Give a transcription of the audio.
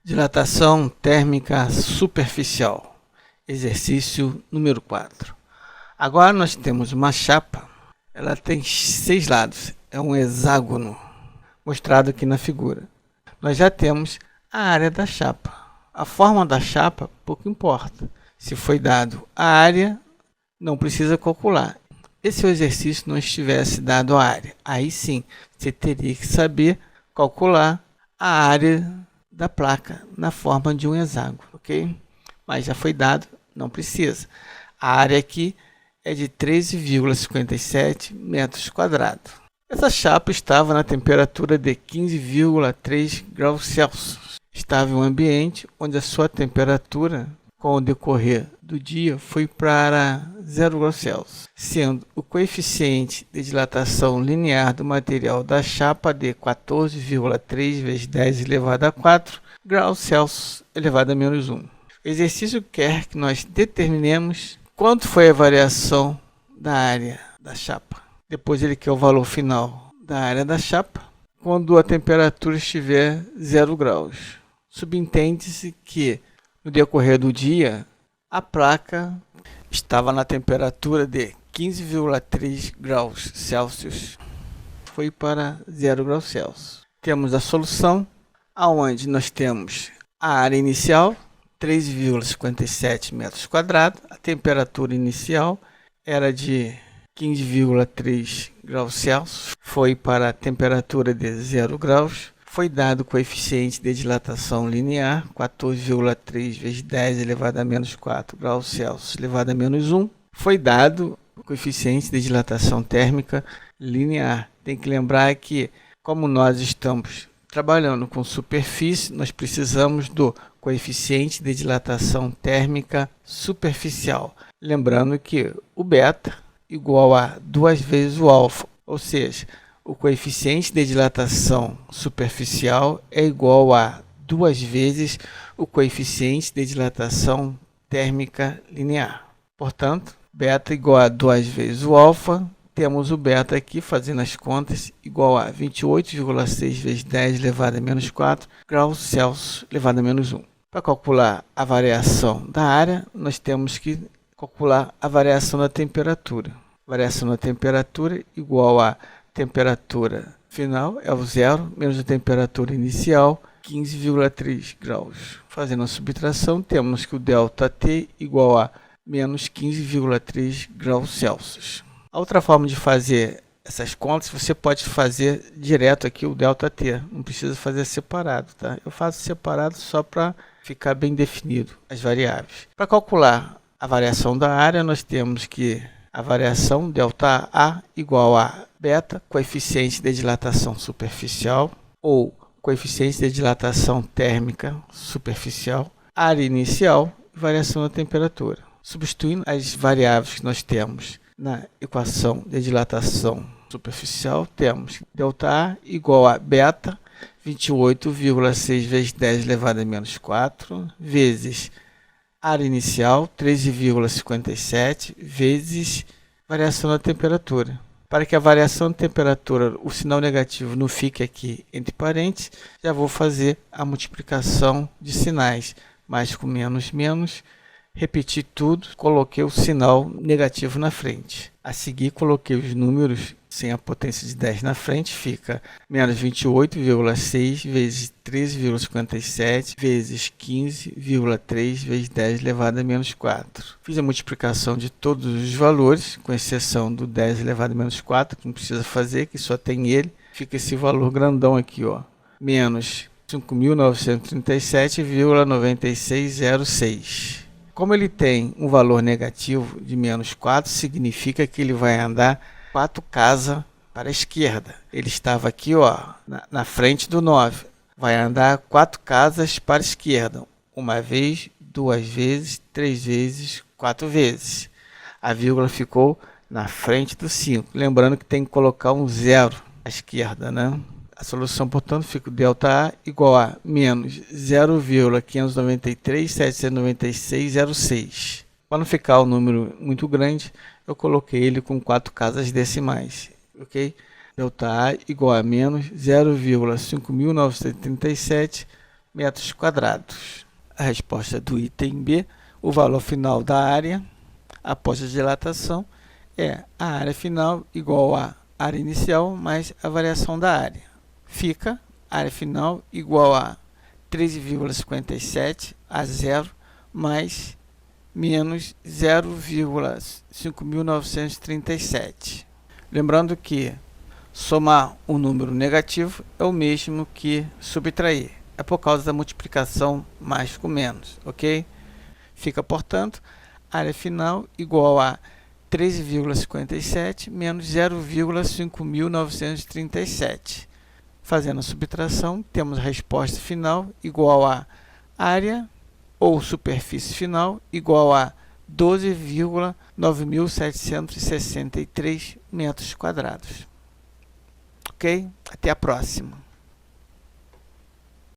Dilatação térmica superficial. Exercício número 4. Agora nós temos uma chapa. Ela tem 6 lados. É um hexágono, mostrado aqui na figura. Nós já temos a área da chapa. A forma da chapa pouco importa. Se foi dado a área, não precisa calcular. E se o exercício não estivesse dado a área? Aí sim, você teria que saber calcular a área da placa na forma de um hexágono, ok? Mas já foi dado, não precisa. A área aqui é de 13,57 metros quadrados. Essa chapa estava na temperatura de 15,3 graus Celsius. Estava em um ambiente onde a sua temperatura, com o decorrer do dia, foi para 0 graus Celsius, sendo o coeficiente de dilatação linear do material da chapa de 14,3 vezes 10 elevado a 4 graus Celsius elevado a menos 1. O exercício quer que nós determinemos quanto foi a variação da área da chapa. Depois ele quer o valor final da área da chapa quando a temperatura estiver 0 graus. Subentende-se que no decorrer do dia, a placa estava na temperatura de 15,3 graus Celsius. Foi para 0 graus Celsius. Temos a solução, onde nós temos a área inicial, 3,57 metros quadrados. A temperatura inicial era de 15,3 graus Celsius. Foi para a temperatura de 0 graus. Foi dado o coeficiente de dilatação linear, 14,3 vezes 10 elevado a menos 4 graus Celsius elevado a menos 1. Foi dado o coeficiente de dilatação térmica linear. Tem que lembrar que, como nós estamos trabalhando com superfície, nós precisamos do coeficiente de dilatação térmica superficial. Lembrando que o beta igual a 2 vezes o alfa, ou seja, o coeficiente de dilatação superficial é igual a 2 vezes o coeficiente de dilatação térmica linear. Portanto, beta igual a 2 vezes o alfa. Temos o beta aqui, fazendo as contas, igual a 28,6 vezes 10 elevado a menos 4 graus Celsius elevado a menos 1. Para calcular a variação da área, nós temos que calcular a variação da temperatura. Variação da temperatura igual a temperatura final é o zero, menos a temperatura inicial, 15,3 graus. Fazendo a subtração, temos que o ΔT igual a menos 15,3 graus Celsius. A outra forma de fazer essas contas, você pode fazer direto aqui o ΔT, não precisa fazer separado, tá? Eu faço separado só para ficar bem definido as variáveis. Para calcular a variação da área, nós temos que a variação ΔA igual a beta, coeficiente de dilatação superficial, ou coeficiente de dilatação térmica superficial, área inicial e variação da temperatura. Substituindo as variáveis que nós temos na equação de dilatação superficial, temos ΔA igual a beta, 28,6 vezes 10 elevado a menos 4, vezes área inicial, 13,57, vezes variação da temperatura. Para que a variação da temperatura, o sinal negativo não fique aqui entre parênteses, já vou fazer a multiplicação de sinais. Mais com menos, menos. Repeti tudo, coloquei o sinal negativo na frente. A seguir, coloquei os números sem a potência de 10 na frente, fica menos 28,6 vezes 13,57 vezes 15,3 vezes 10 elevado a menos 4. Fiz a multiplicação de todos os valores, com exceção do 10 elevado a menos 4, que não precisa fazer, que só tem ele. Fica esse valor grandão aqui, ó, menos 5.937,9606. Como ele tem um valor negativo de menos 4, significa que ele vai andar 4 casas para a esquerda. Ele estava aqui, ó, na frente do 9. Vai andar 4 casas para a esquerda. Uma vez, 2 vezes, 3 vezes, 4 vezes. A vírgula ficou na frente do 5. Lembrando que tem que colocar um zero à esquerda, né? A solução, portanto, fica o ΔA igual a menos 0,593.796,06. Para não ficar o número muito grande, eu coloquei ele com 4 casas decimais, ok? ΔA igual a menos 0,5.937 metros quadrados. A resposta do item B, o valor final da área após a dilatação é a área final igual à área inicial mais a variação da área. Fica área final igual a 13,57 a 0 mais menos 0,5.937. Lembrando que somar um número negativo é o mesmo que subtrair. É por causa da multiplicação mais com menos, ok? Fica, portanto, área final igual a 13,57 menos 0,5.937. Fazendo a subtração, temos a resposta final igual a área ou superfície final igual a 12,9.763 metros quadrados. Ok? Até a próxima.